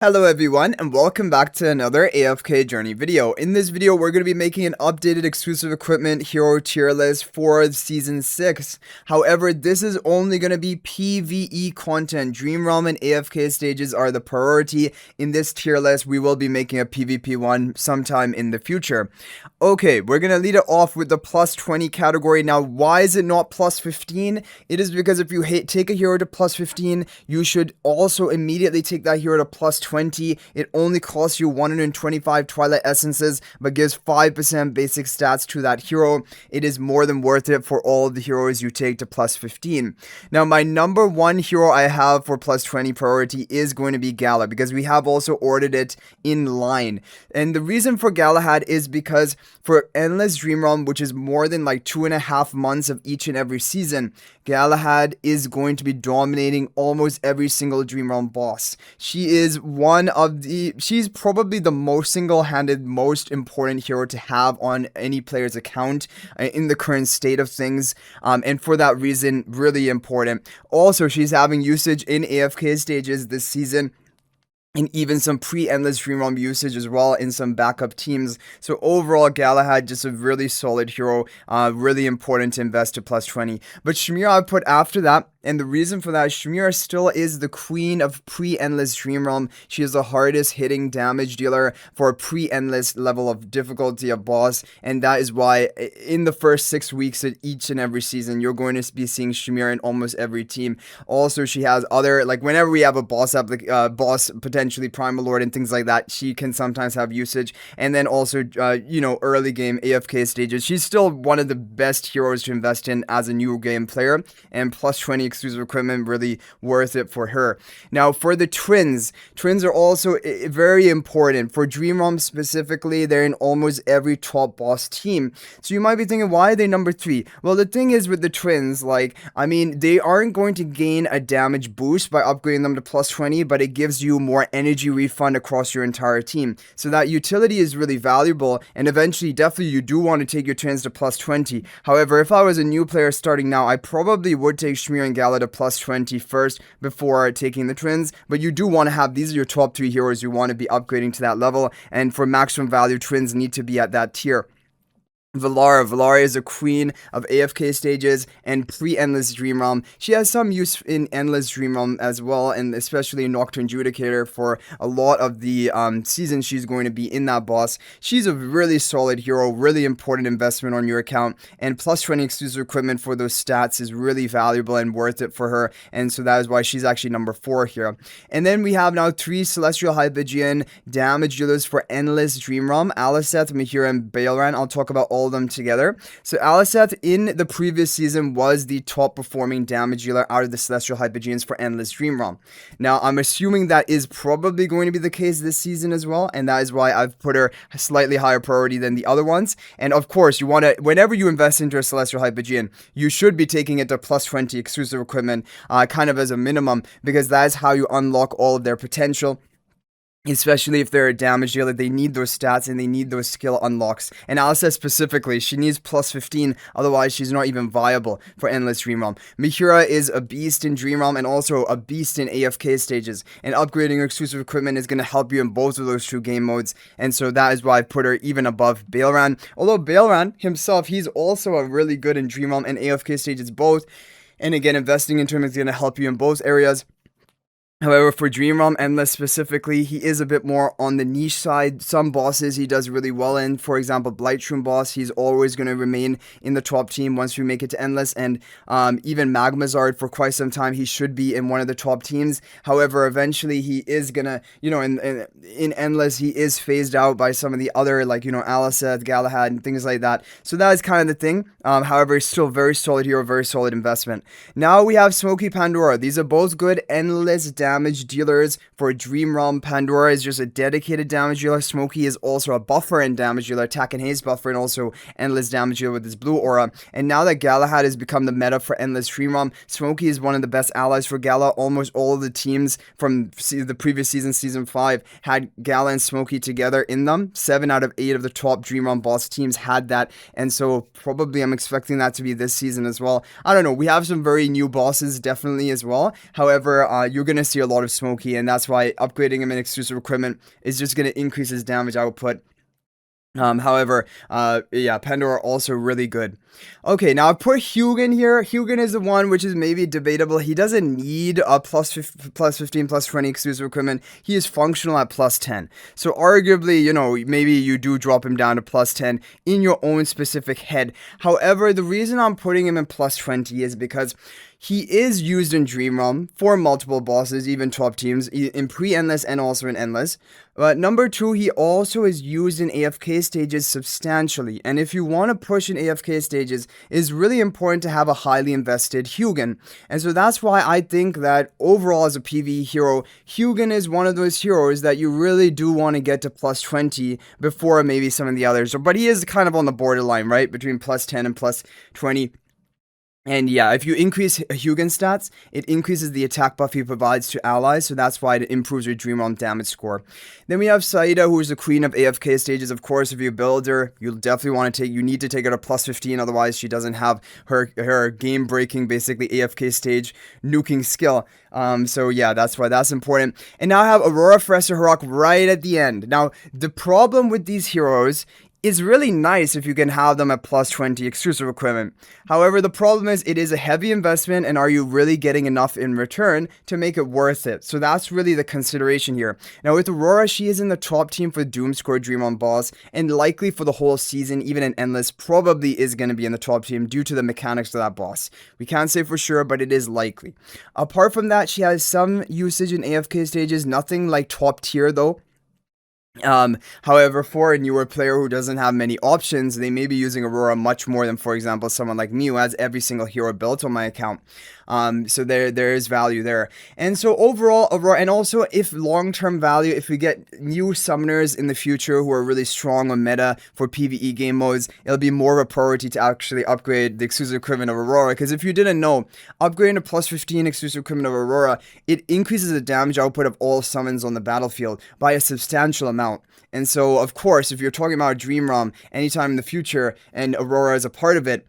Hello everyone, and welcome back to another AFK journey video. In this video, we're going to be making an updated exclusive equipment hero tier list for Season 6. However, this is only going to be PvE content. Dream Realm and AFK stages are the priority. In this tier list, we will be making a PvP one sometime in the future. Okay, we're going to lead it off with the plus 20 category. Now, why is it not plus 15? It is because if you take a hero to plus 15, you should also immediately take that hero to plus 20. It only costs you 125 Twilight Essences, but gives 5% basic stats to that hero. It is more than worth it for all of the heroes you take to plus 15. Now, my number one hero I have for plus 20 priority is going to be Gala, because we have also ordered it in line. And the reason for Galahad is because for Endless Dream Realm, which is more than like 2.5 months of each and every season, Galahad is going to be dominating almost every single Dream Realm boss. She's probably the most single-handed, most important hero to have on any player's account in the current state of things. And for that reason, really important. Also, she's having usage in AFK stages this season, and even some pre-Endless Dream Realm usage as well in some backup teams. So overall, Galahad, just a really solid hero, really important to invest to plus 20. But Shamira I put after that, and the reason for that is Shamira still is the queen of pre-Endless Dream Realm. She is the hardest hitting damage dealer for a pre-Endless level of difficulty of boss, and that is why in the first 6 weeks of each and every season, you're going to be seeing Shamira in almost every team. Also, she has other, like whenever we have a boss potentially Primal Lord and things like that, she can sometimes have usage. And then also, early game AFK stages, she's still one of the best heroes to invest in as a new game player, and plus 20 exclusive equipment really worth it for her. Now, for the twins are also very important. For Dream Realm specifically, they're in almost every top boss team. So you might be thinking, why are they number 3? Well, the thing is with the twins, they aren't going to gain a damage boost by upgrading them to plus 20, but it gives you more energy refund across your entire team. So that utility is really valuable, and eventually, definitely, you do want to take your twins to plus 20. However, if I was a new player starting now, I probably would take Shmir and Gala to plus 20 first before taking the twins, but you do want to have, these are your top 3 heroes you want to be upgrading to that level, and for maximum value, twins need to be at that tier. Valara is a queen of AFK stages and pre-Endless Dream Realm. She has some use in Endless Dream Realm as well, and especially Nocturne Judicator for a lot of the seasons she's going to be in that boss. She's a really solid hero, really important investment on your account, and plus 20 exclusive equipment for those stats is really valuable and worth it for her, and so that is why she's actually number 4 here. And then we have now 3 Celestial Hypogean damage dealers for Endless Dream Realm: Aliceth, Mihira, and Baelran. I'll talk about all of them together. So Aliceth in the previous season was the top performing damage dealer out of the Celestial Hypogeans for Endless Dream Realm. Now I'm assuming that is probably going to be the case this season as well, and that is why I've put her a slightly higher priority than the other ones. And of course, you want to, whenever you invest into a Celestial Hypogean, you should be taking it to plus 20 exclusive equipment, kind of as a minimum, because that is how you unlock all of their potential. Especially if they're a damage dealer, they need those stats and they need those skill unlocks. And Aliceth specifically, she needs plus 15, otherwise she's not even viable for Endless Dream Realm. Mihira is a beast in Dream Realm and also a beast in AFK stages, and upgrading her exclusive equipment is going to help you in both of those 2 game modes, and so that is why I put her even above Baelran. Although Baelran himself, he's also a really good in Dream Realm and AFK stages both, and again, investing into him is going to help you in both areas. However, for Dream Realm Endless specifically, he is a bit more on the niche side. Some bosses he does really well in. For example, Blightshroom boss, he's always going to remain in the top team once we make it to Endless. And even Magmazard, for quite some time, he should be in one of the top teams. However, eventually he is going to, in Endless, he is phased out by some of the other, Aliceth, Galahad, and things like that. So that is kind of the thing. However, he's still very solid hero, very solid investment. Now we have Smoky Pandora. These are both good Endless damage dealers for Dream Realm. Pandora is just a dedicated damage dealer. Smoky is also a buffer and damage dealer, attack and haste buffer, and also endless damage dealer with his blue aura. And now that Galahad has become the meta for Endless Dream Realm, Smoky is one of the best allies for Gala. Almost all of the teams from the previous season, Season 5, had Gala and Smoky together in them. 7 out of 8 of the top Dream Realm boss teams had that, and so probably I'm expecting that to be this season as well. I don't know, we have some very new bosses definitely as well. However, you're going to see a lot of smoky, and that's why upgrading him in exclusive equipment is just going to increase his damage output. However, yeah, Pandora also really good. Okay, now I put Hugin here. Hugin is the one which is maybe debatable. He doesn't need a plus 15, plus 20 exclusive equipment. He is functional at plus 10. So arguably, you know, maybe you do drop him down to plus 10 in your own specific head. However, the reason I'm putting him in plus 20 is because he is used in Dream Realm for multiple bosses, even top teams, in pre-endless and also in endless. But number 2, he also is used in AFK stages substantially. And if you want to push in AFK stages, it's really important to have a highly invested Hugin. And so that's why I think that overall as a PvE hero, Hugin is one of those heroes that you really do want to get to plus 20 before maybe some of the others. But he is kind of on the borderline, right? Between plus 10 and plus 20. And yeah, if you increase Hugin stats, it increases the attack buff he provides to allies, so that's why it improves your Dream Realm damage score. Then we have Saida, who is the queen of AFK stages. Of course, if you build her, you'll definitely want to you need to take her to plus 15, otherwise she doesn't have her game-breaking, basically AFK stage nuking skill. So yeah, that's why that's important. And now I have Aurora, Professor Harok right at the end. Now, the problem with these heroes, it's really nice if you can have them at plus 20 exclusive equipment. However, the problem is it is a heavy investment, and are you really getting enough in return to make it worth it? So that's really the consideration here. Now with Aurora, she is in the top team for Doom Score Dream on boss, and likely for the whole season, even in Endless, probably is going to be in the top team due to the mechanics of that boss. We can't say for sure, but it is likely. Apart from that, she has some usage in AFK stages, nothing like top tier though. However, for a newer player who doesn't have many options, they may be using Aurora much more than, for example, someone like me who has every single hero built on my account. So there is value there. And so overall, Aurora, and also if long-term value, if we get new summoners in the future who are really strong on meta for PvE game modes, it'll be more of a priority to actually upgrade the exclusive equipment of Aurora. Because if you didn't know, upgrading to plus 15 exclusive equipment of Aurora, it increases the damage output of all summons on the battlefield by a substantial amount. And so, of course, if you're talking about Dream Realm anytime in the future and Aurora is a part of it,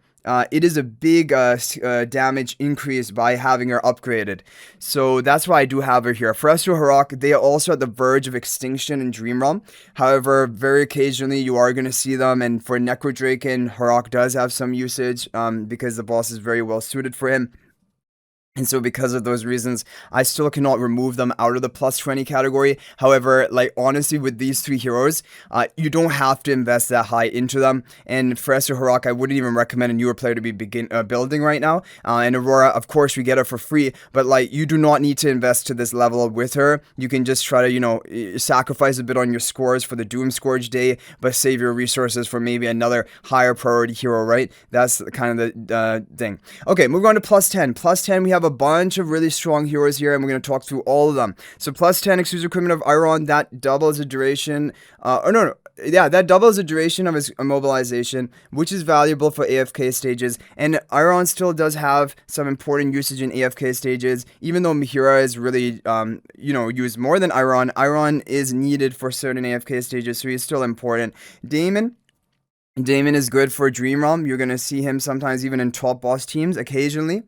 it is a big damage increase by having her upgraded. So that's why I do have her here. For Professor Harok, they are also at the verge of extinction in Dream Realm. However, very occasionally you are going to see them. And for Necrodraken, Harok does have some usage because the boss is very well suited for him. And so because of those reasons, I still cannot remove them out of the plus 20 category. However, like honestly, with these 3 heroes, you don't have to invest that high into them. And for Professor Harok, I wouldn't even recommend a newer player to be building right now. And Aurora, of course, we get her for free. But like, you do not need to invest to this level with her. You can just try to, you know, sacrifice a bit on your scores for the Doom Scourge day, but save your resources for maybe another higher priority hero, right? That's kind of the thing. Okay, moving on to plus 10. Plus 10, we have a bunch of really strong heroes here, and we're going to talk through all of them. So plus 10 exclusive equipment of Iron, that doubles the duration, that doubles the duration of his immobilization, which is valuable for AFK stages. And Iron still does have some important usage in AFK stages, even though Mihira is really, used more than Iron. Iron is needed for certain AFK stages, so he's still important. Damon is good for Dream Realm. You're going to see him sometimes even in top boss teams occasionally.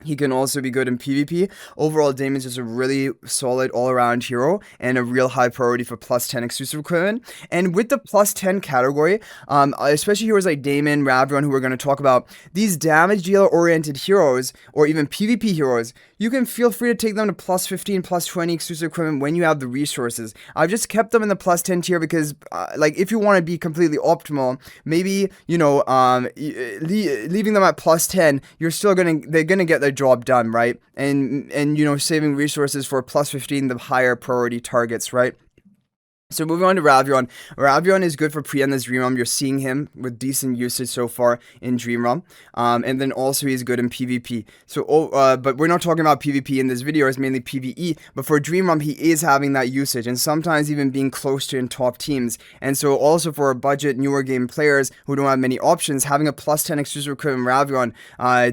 He can also be good in PvP. Overall, Damon's just a really solid all-around hero and a real high priority for plus 10 exclusive equipment. And with the plus 10 category, especially heroes like Damon, Ravron, who we're going to talk about, these damage dealer-oriented heroes, or even PvP heroes, you can feel free to take them to plus 15, plus 20 exclusive equipment when you have the resources. I've just kept them in the plus 10 tier because, if you want to be completely optimal, maybe, leaving them at plus 10, they're gonna get their job done, right? And saving resources for plus 15, the higher priority targets, right? So moving on to Ravron. Ravron is good for pre-endless Dream Realm. You're seeing him with decent usage so far in Dream Realm. And then also he's good in PvP. So, but we're not talking about PvP in this video. It's mainly PvE. But for Dream Realm, he is having that usage and sometimes even being close to in top teams. And so also for budget newer game players who don't have many options, having a plus 10 exclusive equipment Ravron,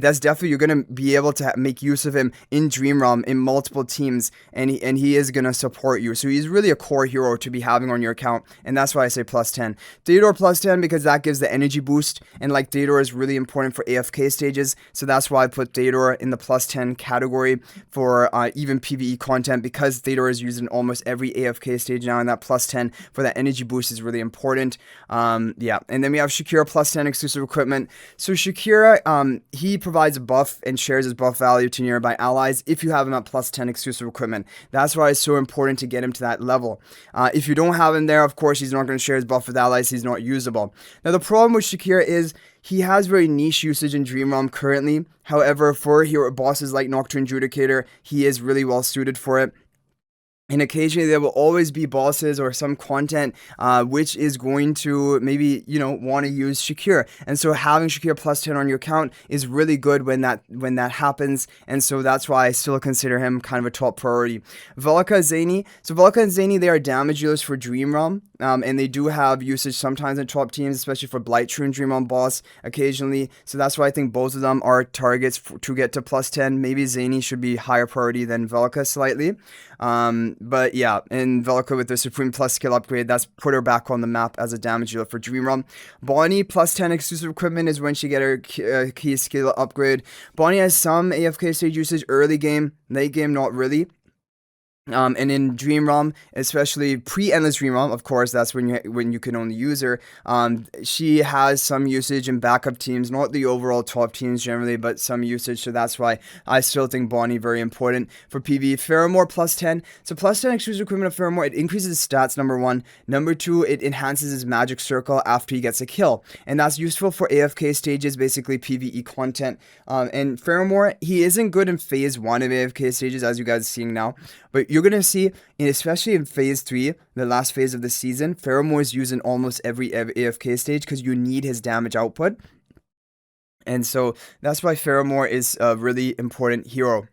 that's definitely, you're going to be able to make use of him in Dream Realm in multiple teams. And he is going to support you. So he's really a core hero to be having on your account, and that's why I say plus 10. Theodore plus 10 because that gives the energy boost, and like Theodore is really important for AFK stages, so that's why I put Theodore in the plus 10 category for even PvE content, because Theodore is used in almost every AFK stage now, and that plus 10 for that energy boost is really important. Yeah, and then we have Shakira plus 10 exclusive equipment. So Shakira, he provides a buff and shares his buff value to nearby allies if you have him at plus 10 exclusive equipment. That's why it's so important to get him to that level. If you don't have him there, of course, he's not going to share his buff with allies. He's not usable. Now, the problem with Shakira is he has very niche usage in Dream Realm currently. However, for hero bosses like Nocturne Judicator, he is really well suited for it. And occasionally there will always be bosses or some content which is going to maybe, want to use Shakira. And so having Shakira plus 10 on your account is really good when that happens. And so that's why I still consider him kind of a top priority. Velka Zany. So Velka and Zany, they are damage dealers for Dream Realm. And they do have usage sometimes in top teams, especially for Blighttrue Dream Realm boss occasionally. So that's why I think both of them are targets to get to plus 10. Maybe Zany should be higher priority than Velka slightly. But yeah, and Velka with the Supreme Plus skill upgrade, that's put her back on the map as a damage dealer for Dream Realm. Bonnie plus 10 exclusive equipment is when she get her key skill upgrade. Bonnie has some AFK stage usage early game, late game not really. And in Dream Realm, especially pre-Endless Dream Realm, of course, that's when you can only use her. She has some usage in backup teams, not the overall top teams generally, but some usage. So that's why I still think Bonnie very important for PvE. Pheromore plus 10. So plus 10 exclusive equipment of Pheromore, it increases his stats, number one. Number two, it enhances his magic circle after he gets a kill, and that's useful for AFK stages, basically PvE content. And Pheromore, he isn't good in phase 1 of AFK stages, as you guys are seeing now. But you're going to see, especially in phase 3, the last phase of the season, Pheromore is used in almost every AFK stage because you need his damage output. And so that's why Pheromore is a really important hero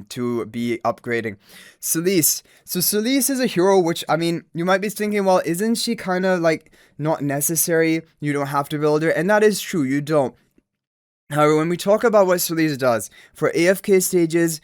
to be upgrading. Celise. So Celise is a hero which, I mean, you might be thinking, well, isn't she kind of like not necessary? You don't have to build her. And that is true, you don't. However, when we talk about what Celise does, for AFK stages,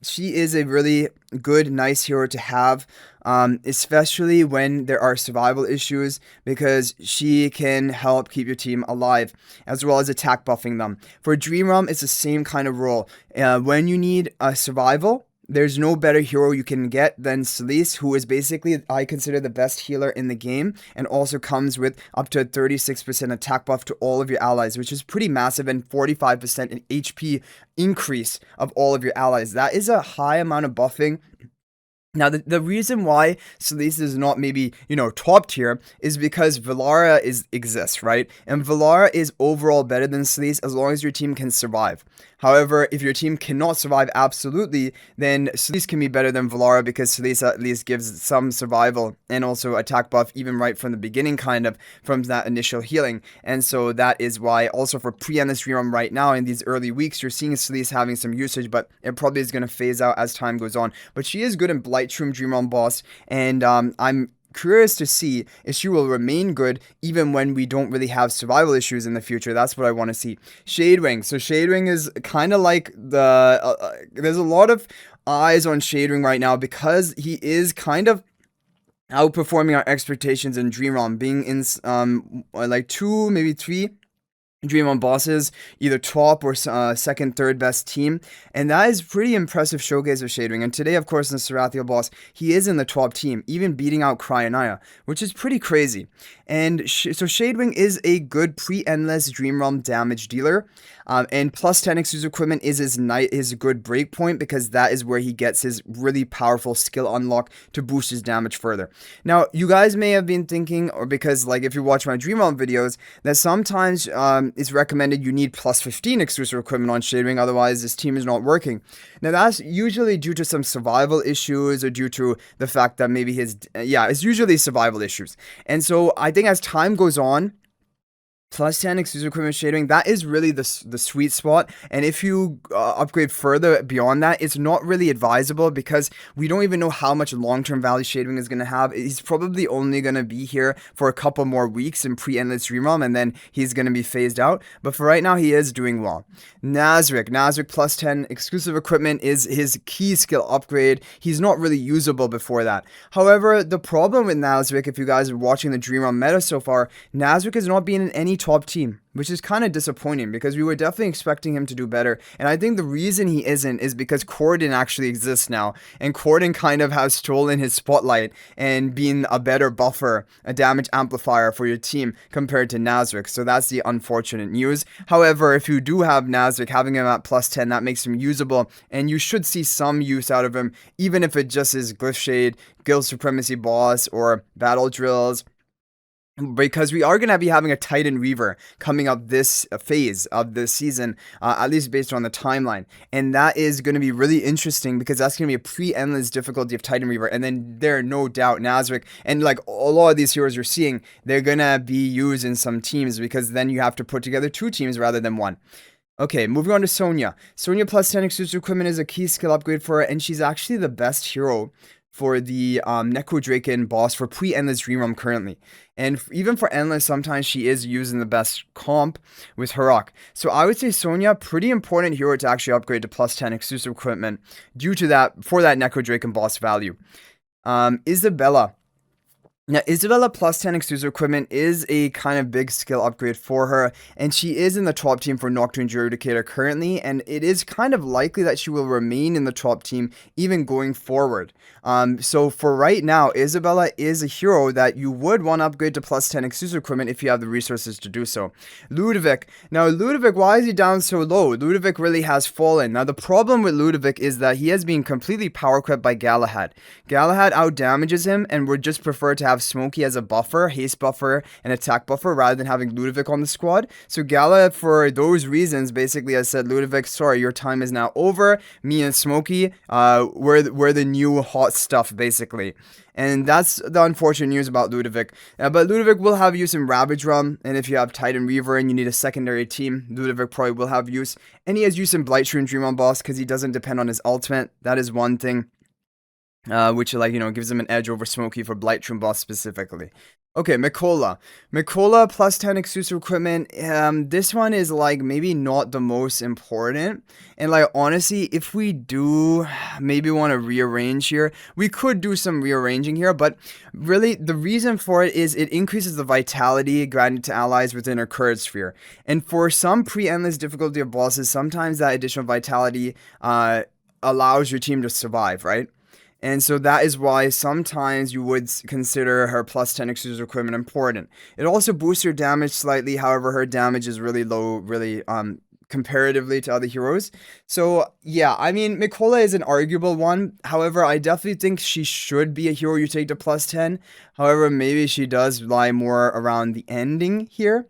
she is a really good, nice hero to have, especially when there are survival issues, because she can help keep your team alive, as well as attack buffing them. For Dream Realm, it's the same kind of role. When you need a survival, there's no better hero you can get than Celise, who is basically, I consider, the best healer in the game, and also comes with up to a 36% attack buff to all of your allies, which is pretty massive, and 45% in HP increase of all of your allies. That is a high amount of buffing. Now, the reason why Celise is not maybe, top tier is because Valara exists, right? And Valara is overall better than Celise as long as your team can survive. However, if your team cannot survive absolutely, then Celise can be better than Valara, because Celise at least gives some survival and also attack buff even right from the beginning, kind of from that initial healing. And so that is why also for pre-Endless Dream Realm right now in these early weeks, you're seeing Celise having some usage, but it probably is going to phase out as time goes on. But she is good in Blighttrue Dream Realm boss, and I'm curious to see if she will remain good even when we don't really have survival issues in the future. That's what I want to see. Shadewing. So Shadewing is kind of like the there's a lot of eyes on Shadewing right now because he is kind of outperforming our expectations in Dream Realm, being in like 2, maybe 3 Dream Realm bosses, either top or second, third best team, and that is pretty impressive showcase of Shadewing. And today, of course, in the Sarathiel boss, he is in the top team, even beating out Cryonia, which is pretty crazy. And so Shadewing is a good pre-Endless Dream Realm damage dealer, and plus 10 exclusive equipment is his good breakpoint, because that is where he gets his really powerful skill unlock to boost his damage further. Now, you guys may have been thinking, or because like if you watch my Dream Realm videos, that sometimes it's recommended you need plus 15 exclusive equipment on Shadewing, otherwise this team is not working. Now, that's usually due to some survival issues, or due to the fact that maybe it's usually survival issues. And so I think as time goes on, plus 10 exclusive equipment shading, that is really the sweet spot. And if you upgrade further beyond that, it's not really advisable because we don't even know how much long-term value shading is going to have. He's probably only going to be here for a couple more weeks in pre-endless dream realm, and then he's going to be phased out. But for right now, he is doing well. Nazric plus 10 exclusive equipment is his key skill upgrade. He's not really usable before that. However, the problem with Nazric, if you guys are watching the dream realm meta so far, Nazric has not been in any top team, which is kind of disappointing because we were definitely expecting him to do better. And I think the reason he isn't is because Corden actually exists now, and Corden kind of has stolen his spotlight and been a better buffer, a damage amplifier for your team compared to Nazric. So that's the unfortunate news. However, if you do have Nazric, having him at plus 10, that makes him usable, and you should see some use out of him, even if it just is Glyph Shade, Guild Supremacy Boss, or Battle Drills. Because we are going to be having a Titan Reaver coming up this phase of the season, at least based on the timeline. And that is going to be really interesting because that's going to be a pre-endless difficulty of Titan Reaver. And then there are no doubt Nazric and like a lot of these heroes you're seeing, they're going to be used in some teams because then you have to put together 2 teams rather than 1. Okay, moving on to Sonya. Sonya plus 10 exclusive equipment is a key skill upgrade for her, and she's actually the best hero for the Necrodraken boss for pre-endless dream realm currently. And even for endless, sometimes she is using the best comp with Harok. So I would say Sonya, pretty important hero to actually upgrade to plus 10 exclusive equipment due to that, for that Necrodraken boss value. Isabella. Now, Isabella plus 10 exclusive equipment is a kind of big skill upgrade for her, and she is in the top team for Nocturne Judicator currently, and it is kind of likely that she will remain in the top team even going forward. So for right now, Isabella is a hero that you would want to upgrade to plus 10 exclusive equipment if you have the resources to do so. Ludovic. Now, Ludovic, why is he down so low? Ludovic really has fallen. Now, the problem with Ludovic is that he has been completely power crept by Galahad. Galahad outdamages him and would just prefer to have Smokey as a buffer, haste buffer, and attack buffer rather than having Ludovic on the squad. So Galahad, for those reasons, basically has said, Ludovic, sorry, your time is now over. Me and Smokey, we're the new hot stuff, basically. And that's the unfortunate news about Ludovic. But Ludovic will have use in Ravage Realm, and if you have Titan Reaver and you need a secondary team, Ludovic probably will have use. And he has use in Blightstream Dream on boss because he doesn't depend on his ultimate. That is one thing. Which, like, you know, gives him an edge over Smokey for Blightstream boss specifically. Okay, Mikola. Mikola plus 10 exclusive equipment. This one is, like, maybe not the most important. And, like, honestly, if we do maybe want to rearrange here, we could do some rearranging here. But really, the reason for it is it increases the vitality granted to allies within her Courage Sphere. And for some pre-endless difficulty of bosses, sometimes that additional vitality allows your team to survive, right? And so that is why sometimes you would consider her plus 10 exclusive equipment important. It also boosts her damage slightly, however, her damage is really low, really comparatively to other heroes. So yeah, I mean, Mikola is an arguable one. However, I definitely think she should be a hero you take to plus 10. However, maybe she does lie more around the ending here.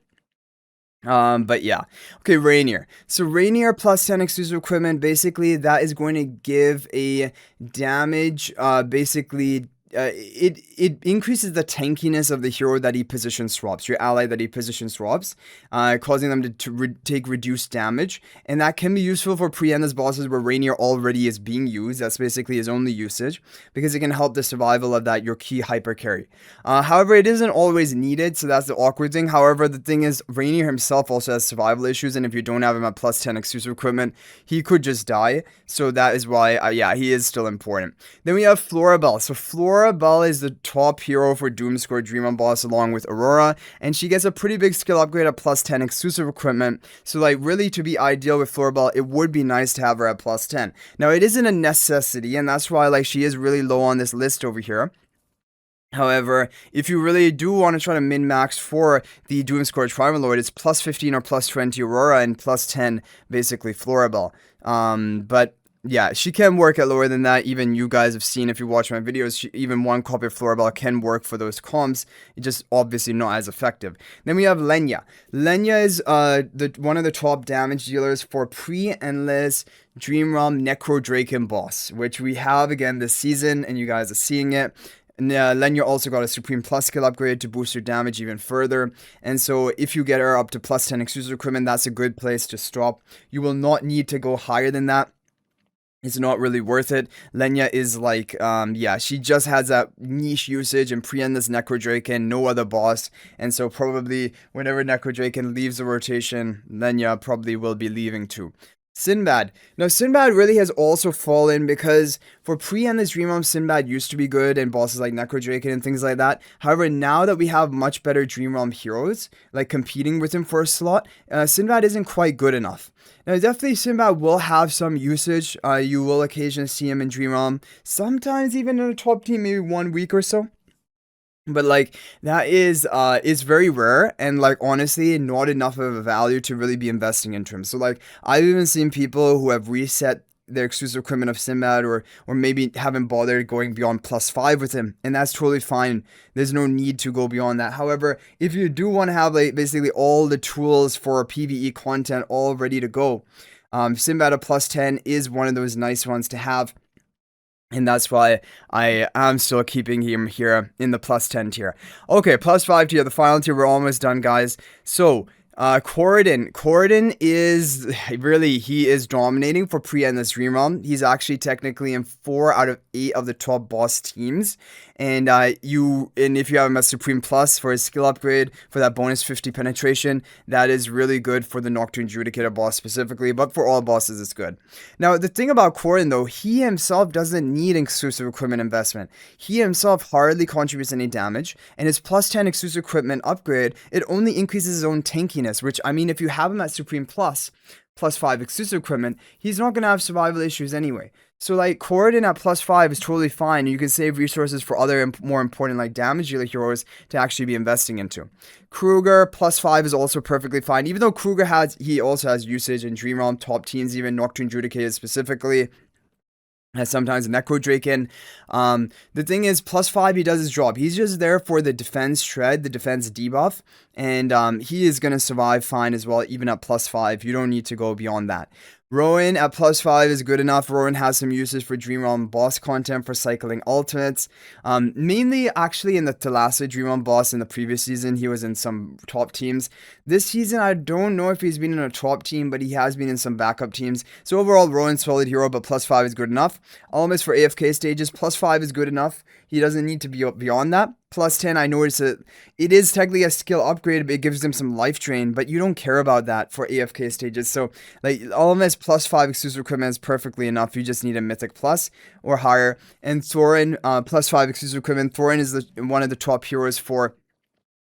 But yeah. Okay, Rainier. So Rainier plus 10 exclusive equipment, basically that is going to give a damage, it increases the tankiness of the hero that he position swaps, your ally that he position swaps, causing them to take reduced damage, and that can be useful for pre-endless bosses where Rainier already is being used. That's basically his only usage, because it can help the survival of that, your key hyper carry. However, it isn't always needed, so that's the awkward thing. However, the thing is, Rainier himself also has survival issues, and if you don't have him at plus 10 exclusive equipment, he could just die, so that is why, yeah, he is still important. Then we have Florabelle. So Florabelle is the top hero for Doomscore Dream on boss along with Aurora, and she gets a pretty big skill upgrade at plus 10 exclusive equipment. So like really to be ideal with Florabelle, it would be nice to have her at plus 10. Now it isn't a necessity, and that's why like she is really low on this list over here. However, if you really do want to try to min-max for the Doomscore Trimal Lord, it's plus 15 or plus 20 Aurora and plus 10 basically Florabelle. But yeah, she can work at lower than that. Even you guys have seen if you watch my videos, even one copy of Florabelle can work for those comps. It's just obviously not as effective. Then we have Lenya. Lenya is one of the top damage dealers for pre-endless Dream Realm Necrodraken boss, which we have again this season, and you guys are seeing it. Lenya also got a Supreme Plus skill upgrade to boost her damage even further. And so if you get her up to plus 10 exclusive equipment, that's a good place to stop. You will not need to go higher than that. It's not really worth it. Lenya is like, yeah, she just has that niche usage and pre-end this Necro Draken, no other boss. And so probably whenever Necro Draken leaves the rotation, Lenya probably will be leaving too. Sinbad. Now, Sinbad really has also fallen because for pre-end this Dream Realm, Sinbad used to be good and bosses like Necro Draken and things like that. However, now that we have much better Dream Realm heroes, like competing with him for a slot, Sinbad isn't quite good enough. Now, definitely Sinbad will have some usage. You will occasionally see him in Dream Realm, sometimes even in a top team, maybe 1 week or so. But like that is very rare and like honestly not enough of a value to really be investing into him. So like I've even seen people who have reset their exclusive equipment of Sinbad or maybe haven't bothered going beyond +5 with him, and that's totally fine. There's no need to go beyond that. However, if you do want to have like basically all the tools for PvE content all ready to go, Sinbad at +10 is one of those nice ones to have. And that's why I am still keeping him here in the +10 tier. Okay, +5 tier, the final tier. We're almost done, guys. So, Corridon is really, he is dominating for pre-end this Dream Realm. He's actually technically in 4 out of 8 of the top boss teams. And if you have him as Supreme Plus for his skill upgrade for that bonus 50 penetration, that is really good for the Nocturne Judicator boss specifically, but for all bosses it's good. Now the thing about Corridon though, he himself doesn't need exclusive equipment investment. He himself hardly contributes any damage, and his +10 exclusive equipment upgrade, it only increases his own tankiness, which I mean if you have him at Supreme Plus, +5 exclusive equipment, he's not going to have survival issues anyway. So like Corridon at +5 is totally fine. You can save resources for other more important like damage dealer heroes to actually be investing into. Kruger +5 is also perfectly fine, even though Kruger he also has usage in Dream Realm top teams, even Nocturne Judicated specifically. Has sometimes Necro Draken. The thing is, +5, he does his job. He's just there for the defense shred, the defense debuff, and he is going to survive fine as well, even at +5. You don't need to go beyond that. Rowan at +5 is good enough. Rowan has some uses for Dream Realm boss content for cycling ultimates. Mainly actually in the Thalassa Dream Realm boss in the previous season. He was in some top teams. This season, I don't know if he's been in a top team, but he has been in some backup teams. So overall, Rowan's solid hero, but +5 is good enough. Almost for AFK stages, +5 is good enough. He doesn't need to be beyond that. +10, I noticed that it is technically a skill upgrade, but it gives him some life drain, but you don't care about that for AFK stages. So, like, almost +5 exclusive equipment is perfectly enough. You just need a Mythic Plus or higher. And Thorin, +5 exclusive equipment. Thorin is one of the top heroes for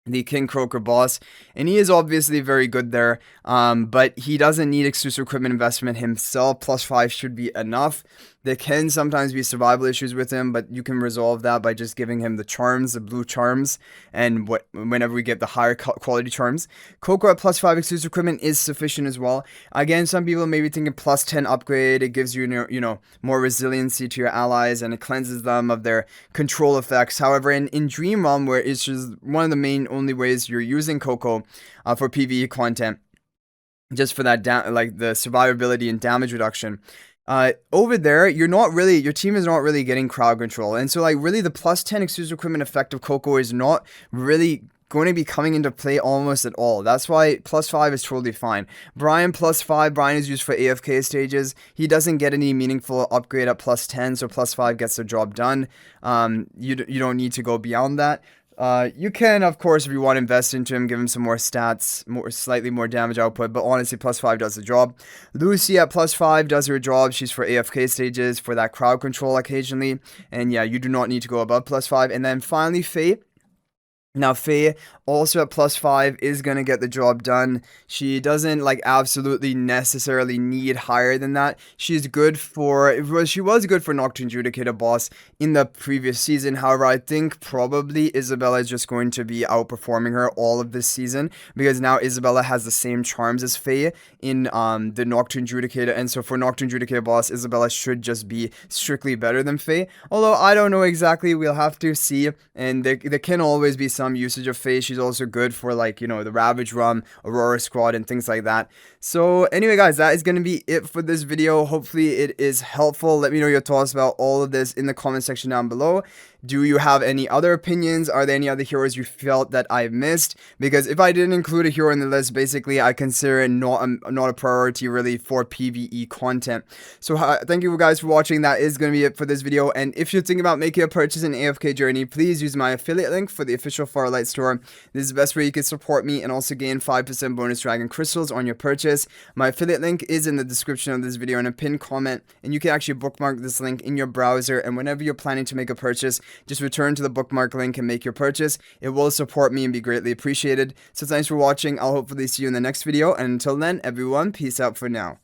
the King Croaker boss, and he is obviously very good there, but he doesn't need exclusive equipment investment himself. +5 should be enough. There can sometimes be survival issues with him, but you can resolve that by just giving him the charms, the blue charms, and whenever we get the higher quality charms. Coco at +5 exclusive equipment is sufficient as well. Again, some people may be thinking +10 upgrade, it gives you, more resiliency to your allies, and it cleanses them of their control effects. However, in Dream Realm, where it's just one of the only ways you're using Coco for PvE content, just for that like the survivability and damage reduction, over there, your team is not really getting crowd control. And so, like, really, the +10 exclusive equipment effect of Coco is not really going to be coming into play almost at all. That's why +5 is totally fine. Brian +5, Brian is used for AFK stages. He doesn't get any meaningful upgrade at +10, so +5 gets the job done. You don't need to go beyond that. You can, of course, if you want to invest into him, give him some more stats, slightly more damage output, but honestly, +5 does the job. Lucy at +5 does her job. She's for AFK stages, for that crowd control occasionally, and yeah, you do not need to go above +5. And then finally, Faye. Now, Faye, also at +5, is going to get the job done. She doesn't, like, absolutely necessarily need higher than that. She was good for Nocturne Judicator boss in the previous season. However, I think probably Isabella is just going to be outperforming her all of this season, because now Isabella has the same charms as Faye in the Nocturne Judicator, and so for Nocturne Judicator boss, Isabella should just be strictly better than Faye. Although, I don't know exactly, we'll have to see, and there can always be some usage of Faye. She's she's also good for like, you know, the Ravage Rum, Aurora Squad, and things like that. So anyway, guys, that is going to be it for this video. Hopefully it is helpful. Let me know your thoughts about all of this in the comment section down below. Do you have any other opinions? Are there any other heroes you felt that I missed? Because if I didn't include a hero in the list, basically I consider it not a priority really for PvE content. So thank you guys for watching. That is going to be it for this video. And if you're thinking about making a purchase in AFK Journey, please use my affiliate link for the official Farlight store. This is the best way you can support me and also gain 5% bonus dragon crystals on your purchase. My affiliate link is in the description of this video in a pinned comment, and you can actually bookmark this link in your browser, and whenever you're planning to make a purchase, just return to the bookmark link and make your purchase. It will support me and be greatly appreciated. So thanks for watching. I'll hopefully see you in the next video, and until then, everyone, peace out for now.